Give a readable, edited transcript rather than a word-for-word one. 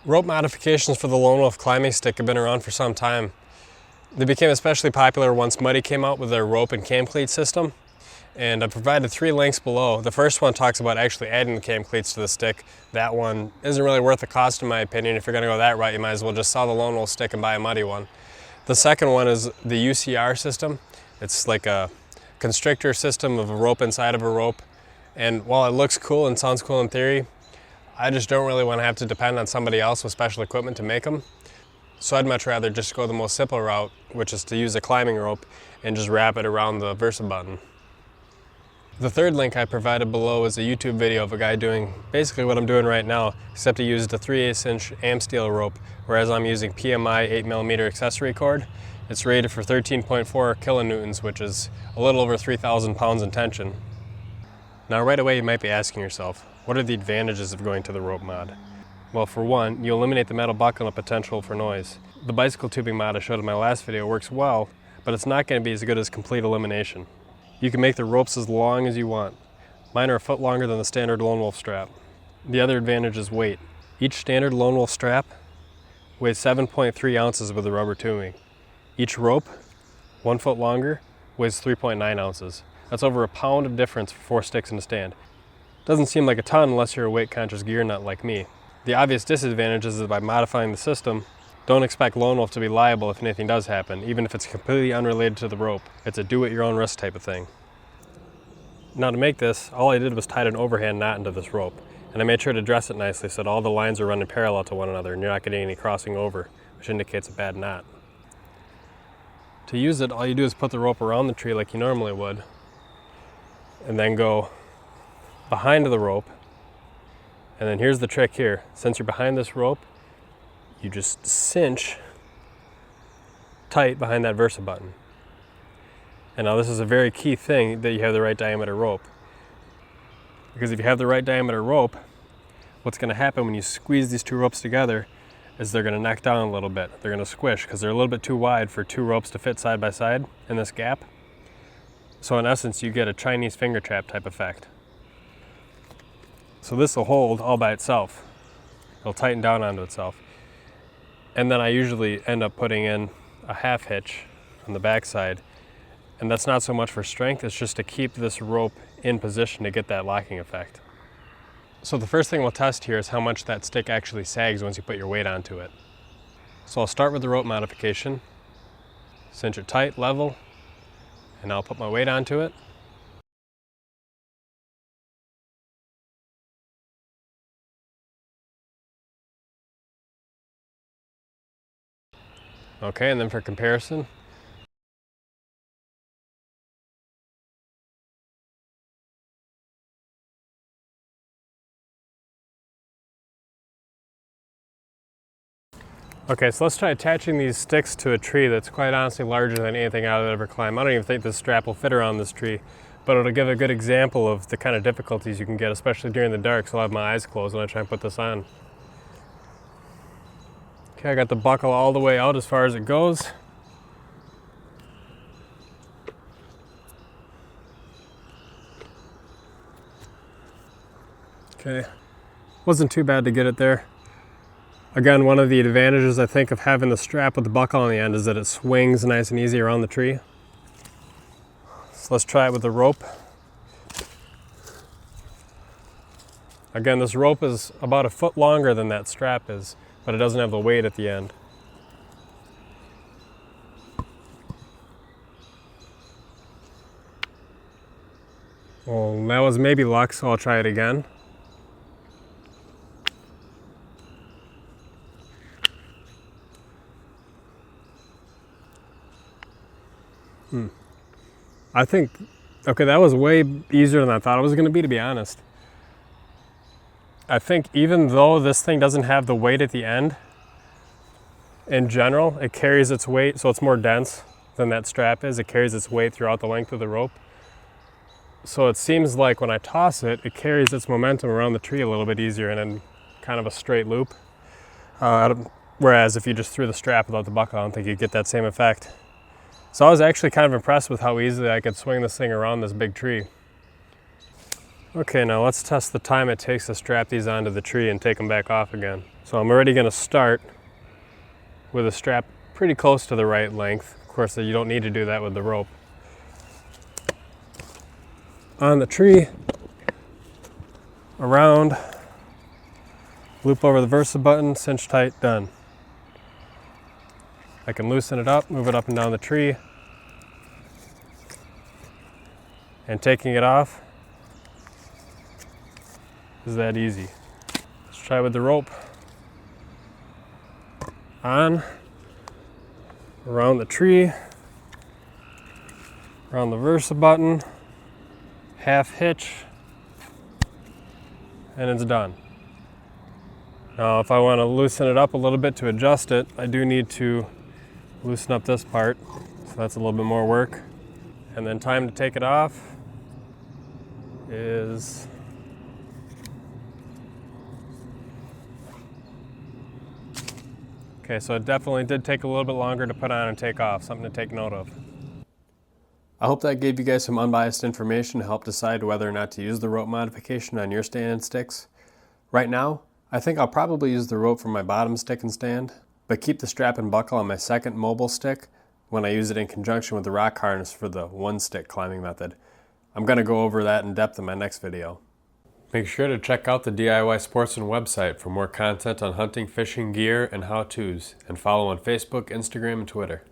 Rope modifications for the lone wolf climbing stick have been around for some time. They became especially popular once Muddy came out with their rope and cam cleat system, and I provided 3 links below. The first one talks about actually adding the cam cleats to the stick. That one isn't really worth the cost in my opinion. If you're going to go that route, you might as well just sell the lone wolf stick and buy a Muddy one. The second one is the UCR system. It's like a constrictor system of a rope inside of a rope, and while it looks cool and sounds cool in theory, I just don't really want to have to depend on somebody else with special equipment to make them. So I'd much rather just go the most simple route, which is to use a climbing rope and just wrap it around the Versa button. The third link I provided below is a YouTube video of a guy doing basically what I'm doing right now, except he used a 3/8 inch amsteel rope, whereas I'm using PMI 8mm accessory cord. It's rated for 13.4 kilonewtons, which is a little over 3,000 pounds in tension. Now right away you might be asking yourself, what are the advantages of going to the rope mod? Well, for one, you eliminate the metal buckle and potential for noise. The bicycle tubing mod I showed in my last video works well, but it's not going to be as good as complete elimination. You can make the ropes as long as you want. Mine are a foot longer than the standard lone wolf strap. The other advantage is weight. Each standard lone wolf strap weighs 7.3 ounces with the rubber tubing. Each rope, 1 foot longer, weighs 3.9 ounces. That's over a pound of difference for 4 sticks in a stand. Doesn't seem like a ton unless you're a weight-conscious gear nut like me. The obvious disadvantage is that by modifying the system, don't expect lone wolf to be liable if anything does happen, even if it's completely unrelated to the rope. It's a do-at-your-own-risk type of thing. Now to make this, all I did was tie an overhand knot into this rope, and I made sure to dress it nicely so that all the lines are running parallel to one another and you're not getting any crossing over, which indicates a bad knot. To use it, all you do is put the rope around the tree like you normally would, and then go behind the rope. And then here's the trick here. Since you're behind this rope, you just cinch tight behind that Versa button. And now this is a very key thing, that you have the right diameter rope. Because if you have the right diameter rope, what's going to happen when you squeeze these 2 ropes together is they're going to knock down a little bit. They're going to squish because they're a little bit too wide for 2 ropes to fit side by side in this gap. So in essence, you get a Chinese finger trap type effect. So this will hold all by itself. It'll tighten down onto itself. And then I usually end up putting in a half hitch on the back side. And that's not so much for strength, it's just to keep this rope in position to get that locking effect. So the first thing we'll test here is how much that stick actually sags once you put your weight onto it. So I'll start with the rope modification, cinch it tight, level, and I'll put my weight onto it. Okay, and then for comparison, okay, so let's try attaching these sticks to a tree that's quite honestly larger than anything I've ever climbed. I don't even think this strap will fit around this tree, but it'll give a good example of the kind of difficulties you can get, especially during the dark, so I'll have my eyes closed when I try and put this on. Okay, I got the buckle all the way out as far as it goes. Okay, wasn't too bad to get it there. Again, one of the advantages I think of having the strap with the buckle on the end is that it swings nice and easy around the tree. So let's try it with the rope. Again, this rope is about a foot longer than that strap is, but it doesn't have the weight at the end. Well, that was maybe luck, so I'll try it again. I think, okay, that was way easier than I thought it was going to be honest. I think even though this thing doesn't have the weight at the end, in general, it carries its weight, so it's more dense than that strap is. It carries its weight throughout the length of the rope. So it seems like when I toss it, it carries its momentum around the tree a little bit easier and in kind of a straight loop. Whereas if you just threw the strap without the buckle, I don't think you'd get that same effect. So I was actually kind of impressed with how easily I could swing this thing around this big tree. Okay, now let's test the time it takes to strap these onto the tree and take them back off again. So I'm already going to start with a strap pretty close to the right length. Of course, you don't need to do that with the rope. On the tree, around, loop over the Versa button, cinch tight, done. I can loosen it up, move it up and down the tree, and taking it off is that easy. Let's try with the rope. On, around the tree, around the Versa button, half hitch, and it's done. Now if I want to loosen it up a little bit to adjust it, I do need to loosen up this part, so that's a little bit more work. And then time to take it off is okay, so it definitely did take a little bit longer to put on and take off, something to take note of. I hope that gave you guys some unbiased information to help decide whether or not to use the rope modification on your stand and sticks. Right now, I think I'll probably use the rope for my bottom stick and stand, but keep the strap and buckle on my second mobile stick when I use it in conjunction with the rock harness for the one stick climbing method. I'm going to go over that in depth in my next video. Make sure to check out the DIY Sportsman website for more content on hunting, fishing, gear, and how-tos, and follow on Facebook, Instagram, and Twitter.